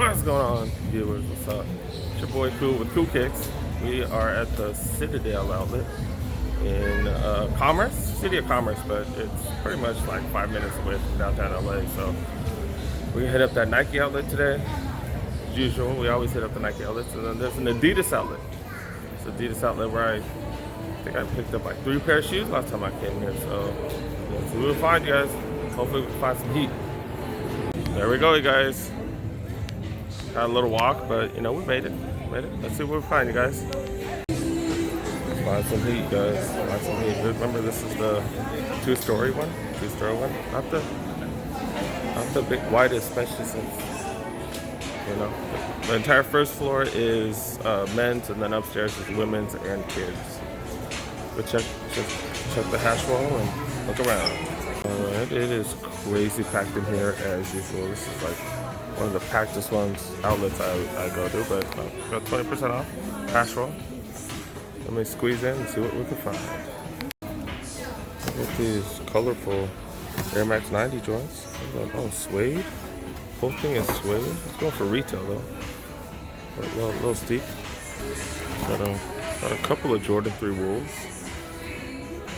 What's going on, viewers? What's up? It's your boy Cool with Cool Kicks. We are at the Citadel Outlet in Commerce, City of Commerce, but it's pretty much like 5 minutes away from downtown LA. So we hit up that Nike outlet today. As usual, we always hit up the Nike outlets. And then there's an Adidas outlet. It's an Adidas outlet where I think I picked up like 3 pairs of shoes last time I came here. So let's see what we'll find, you guys. Hopefully we can find some heat. There we go, you guys. Had a little walk, but you know, we made it. Let's see what we find, you guys. Let's find some heat, guys. Find some heat. Remember, this is the two-story one. Not the big widest, especially since you know the entire first floor is men's, and then upstairs is women's and kids. But check the hash wall and look around. Alright, it is crazy packed in here as usual. This is like one of the packedest outlets I go to, but got 20% off. Hash roll. Let me squeeze in and see what we can find. Look at these colorful Air Max 90 joints. Oh, suede. Whole thing is suede. It's going for retail though. A little steep. Got a couple of Jordan 3 Wolves.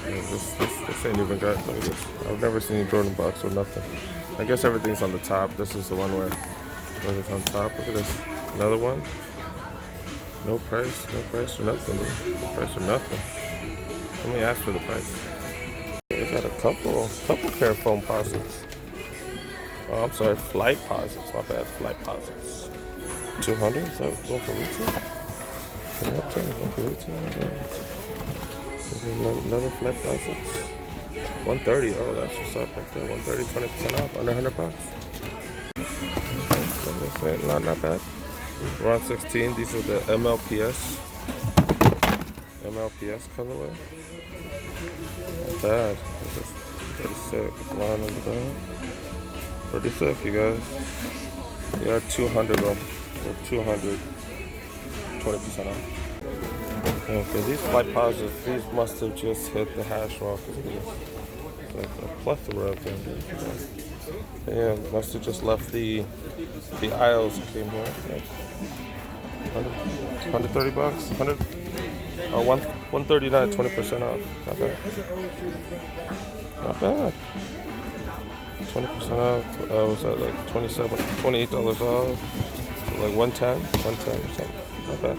This ain't even got. Look at this. I've never seen a Jordan box or nothing. I guess everything's on the top. This is the one where it's on top. Look at this. Another one. No price or nothing. Dude. No price or nothing. Let me ask for the price. They got a couple pair of foam posits. Oh, I'm sorry, flight posits. My bad, flight posits. 200? Is that going for retail? Going for retail? Another flight posits. 130. Oh, that's what's up right there. 130, 20% off, under $100. Not bad. We're on 16. These are the MLPS colorway. Not bad. Pretty sick. Line on the back. Pretty sick, you guys. We got 200 of them. We're 200. 20% off. Okay, these flight positives, these must have just hit the hash rock. Like a plethora of them. Yeah, must have just left the aisles and came here. Like 130 bucks, 139, 20% off. Not bad. 20% off. Was that like $28 off? So like 110 or something. Not bad.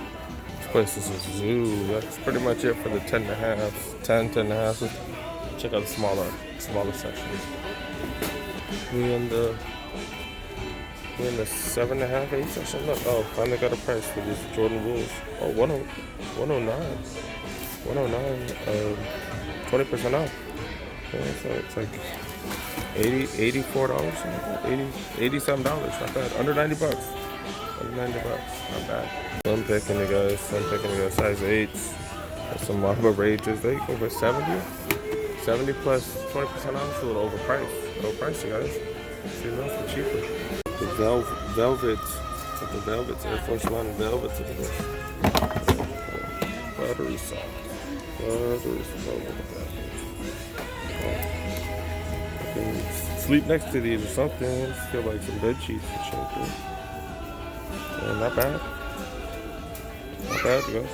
This place is a zoo. That's pretty much it for the 10 and a half. Check out the smaller sections. We in the 7.5, 8 section. Look, oh, finally got a price for these Jordan Wolves. Oh, 109, 20% off. Yeah, so it's like $84, $80 $87. Not bad. Under $90. Not bad. I'm picking you guys. Size 8s. There's some Mamba Rages. They go for 70 plus 20% off. It's a little overpriced. Low price, you guys. See those for cheaper. The velvets, Air Force One velvets at the buttery soft. I can sleep next to these or something. I just feel like some bed sheets and shit. Yeah, not bad, you guys.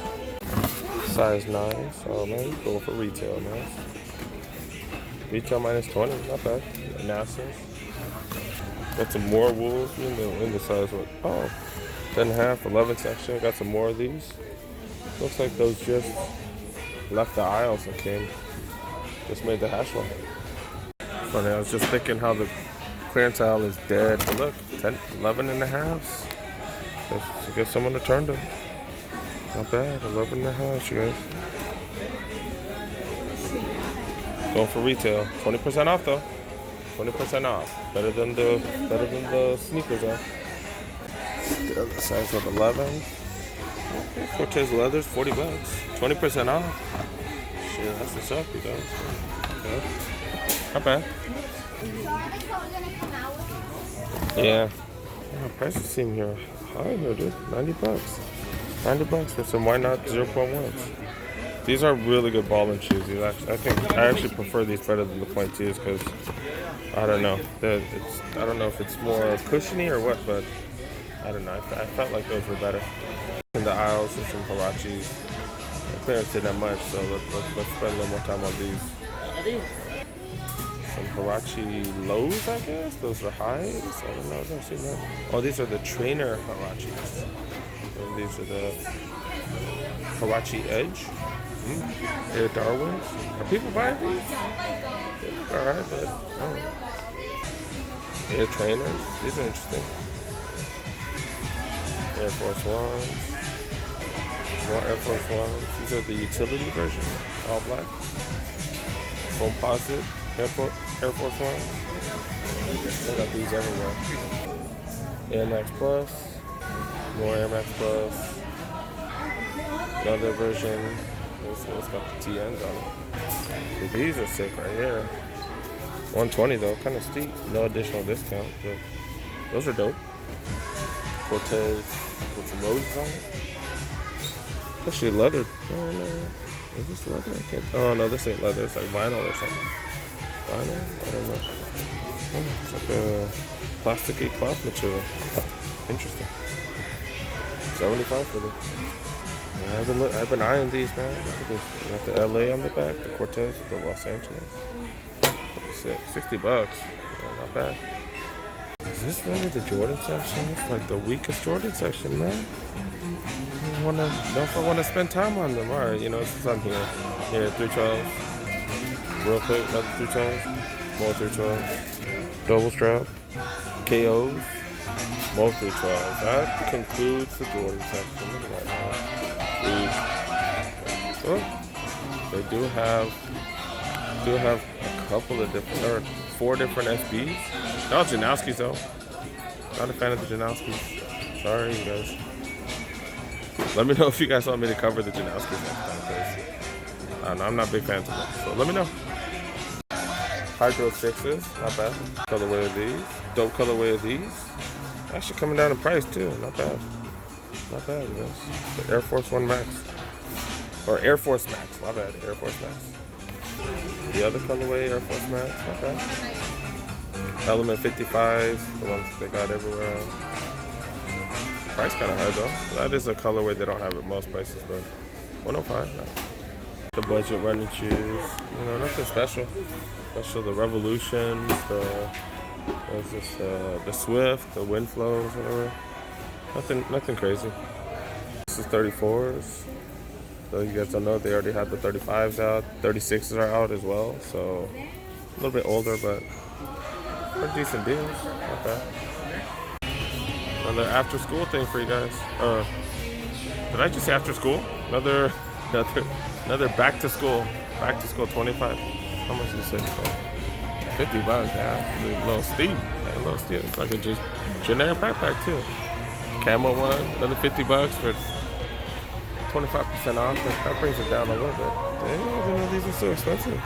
Size 9, so man, you go for retail, man. Retail minus 20, not bad. Nassas. Got some more wolves in the size what? Oh, 10.5, 11 section. Got some more of these. Looks like those just left the aisles and just made the hash roll. Funny, I was just thinking how the clearance aisle is dead. But look, 10, 11.5. I guess someone returned them. Not bad, 11.5, you guys. Going for retail, 20% off though. 20% off, better than the sneakers are. The other size of 11. Cortez leathers, $40, 20% off. Shit, that's what's up, you guys. Okay. Not bad. Yeah. Prices seem here high here, dude. $90 for some Why Not 0.1s. These are really good balling shoes. I actually prefer these better than the .2s because I don't know. I don't know if it's more cushiony or what, but I don't know. I felt like those were better. In the aisles, there's some Huaraches. The clearance didn't have much, so let's spend a little more time on these. Some Huarache lows, I guess. Those are highs. I don't know. I've never seen that. Oh, these are the trainer Huaraches. And these are the Huarache Edge. Air Darwins. Are people buying these? They look alright, but I don't know. Air trainers. These are interesting. Air Force Ones. More Air Force Ones. These are the utility version. All black. Composite Air Force Ones. I got these everywhere. Air Max Plus. More Air Max Plus. Another version. It's got the TNs on it. But these are sick right here. $120 though, kind of steep. No additional discount, but those are dope. Cortez with some roses on it. Actually leather. Oh no, is this leather? I can't. Oh no, this ain't leather. It's like vinyl or something. Vinyl? I don't know. Oh, it's like a plasticky cloth material. Interesting. 75 for them. Yeah, I've been eyeing these, man. Look at this. You got the LA on the back, the Cortez, the Los Angeles. $60. Yeah, not bad. Is this really the Jordan section? It's like the weakest Jordan section, man. Don't know if I want to spend time on them. Alright, since I'm here. Yeah, 312. Real quick, another 312. More 312. Double strap. KOs. More 312. That concludes the Jordan section. Look at that. Oh, they do have a couple of different, or 4 different SBs. No Janowskis though. Not a fan of the Janowskis. Sorry, you guys. Let me know if you guys want me to cover the Janowskis next time, because I don't know, I'm not big fans of them. So let me know. Hydro 6s, not bad. Colorway of these. Dope colorway of these. Actually coming down in price too. Not bad. Not bad, you guys. The Air Force One Max. Or Air Force Max. My bad. Air Force Max. The other colorway, Air Force Max. Not bad. Element 55s. The ones they got everywhere. Price kind of high though. That is a colorway they don't have at most places, but 105. No. The budget running shoes. Nothing special. The Revolutions. The Swift, the Windflows, whatever. Nothing crazy. This is 34s. So you guys don't know, they already had the 35s out. 36s are out as well. So a little bit older, but pretty decent deals. Not bad. Another after school thing for you guys. Did I just say after school? Another back to school. 25. How much did it say? $50, yeah. A little steep. A little steep. It's like a just generic backpack too. Camo one, another $50 for 25% off. That brings it down a little bit. Dang, I didn't know these are so expensive.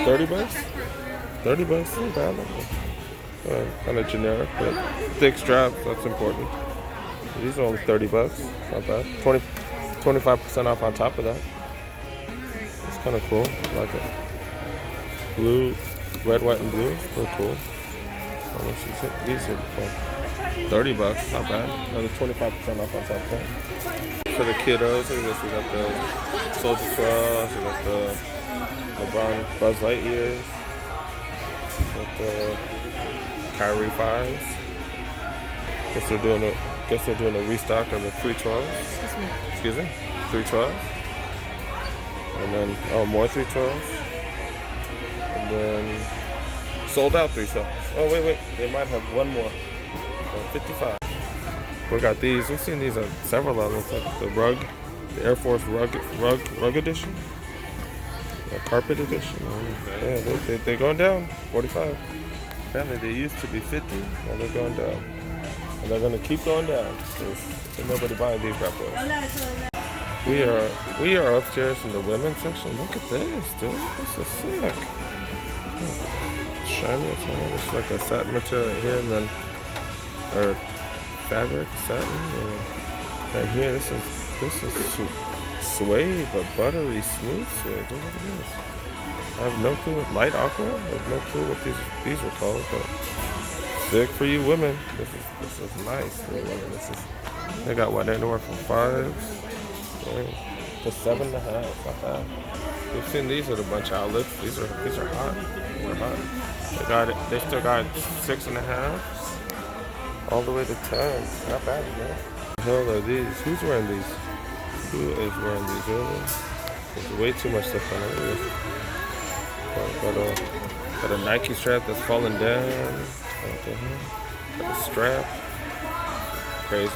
$30? $30, not bad. Kind of generic, but thick straps, that's important. These are only $30, not bad. 25% off on top of that. It's kind of cool. I like it. Blue. Red, white, and blue. Pretty cool. How much is it? These are $30, not bad. Another 25% off on top of that. For the kiddos, we got the Soldier Cross, we got the LeBron Buzz Lightyears, we got the Kyrie 5s. Guess they're doing a restock of the 312s. Excuse me? 312s. And then more 312s. And then sold out 312s. Oh wait, they might have one more. 55. We got these. We've seen these at several levels. Like the Air Force rug edition, the carpet edition. Yeah, they're going down. 45. Apparently they used to be 50. Now they're going down, and they're going to keep going down because there's nobody buying these rap boys. We are upstairs in the women's section. Look at this, dude. This is sick. Shiny. It's like a satin material here, and then fabric satin. And here, this is suede but buttery smooth suede. Look at this. I have no clue what light aqua. I have no clue what these are called, but big for you women. This is nice for you women. They got what, anywhere from 5 to 7.5. Not bad. We've seen these at a bunch of outlets. These are hot. They're hot. They still got 6.5 all the way to 10. Not bad, man. What the hell are these? Who's wearing these? Who is wearing these? Really? There's way too much stuff on it. Got a Nike strap that's falling down. Got a strap. Crazy.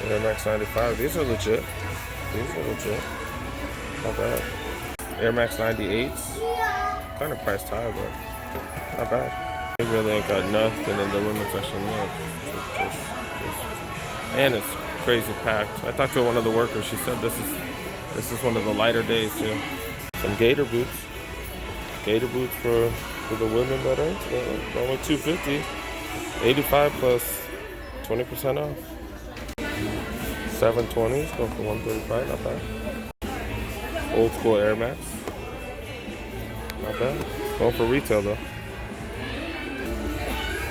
Air Max 95. These are legit. Not bad. Air Max 98s. Kind of priced high, but not bad. They really ain't got nothing in the women's section yet. And it's crazy packed. I talked to one of the workers. She said this is one of the lighter days too. Some gator boots. Gator boots for the women that are only $250. 85 plus 20% off. 720s going for $135. Not bad. Old school Air Max. Not bad. Going for retail though.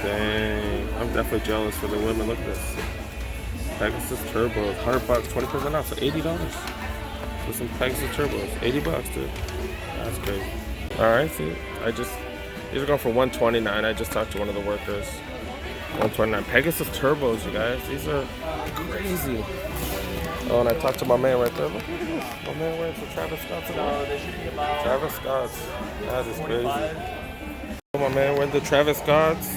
Dang, I'm definitely jealous for the women. Look at this. Pegasus Turbos, $100, 20% off, so $80 for some Pegasus Turbos. $80, dude. That's crazy. All right, see, these are going for $129. I just talked to one of the workers. $129. Pegasus Turbos, you guys. These are crazy. Oh, and I talked to my man right there. Look at this. My man wearing some Travis Scott's. Travis Scott's. That is crazy. My man wearing the Travis Scott's.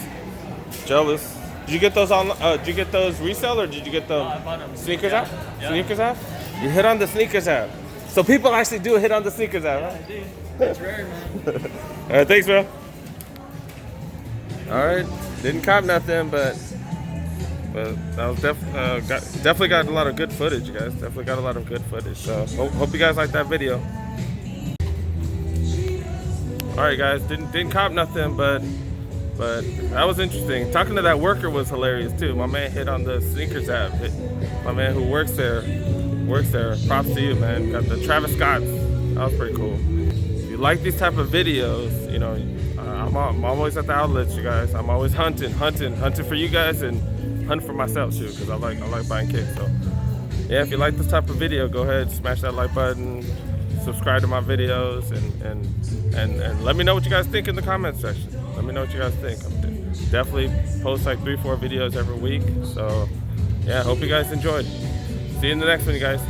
Jealous. Did you get those on? Did you get those resale or did you get the sneakers app? Yeah. Sneakers app? You hit on the sneakers app. So people actually do hit on the sneakers app, huh? I do. It's rare, man. All right, thanks, bro. All right, didn't cop nothing, but that was definitely got a lot of good footage, you guys. Definitely got a lot of good footage. So hope you guys like that video. All right, guys, didn't cop nothing, but that was interesting. Talking to that worker was hilarious too. My man hit on the sneakers app. My man who works there. Props to you, man. Got the Travis Scott's. That was pretty cool. If you like these type of videos, you know, I'm always at the outlets, you guys. I'm always hunting for you guys and hunting for myself too, because I like buying kicks. So yeah, if you like this type of video, go ahead, smash that like button, subscribe to my videos, and let me know what you guys think in the comment section. Let me know what you guys think. I'm definitely post like 3-4 videos every week. So yeah, hope you guys enjoyed. See you in the next one, you guys.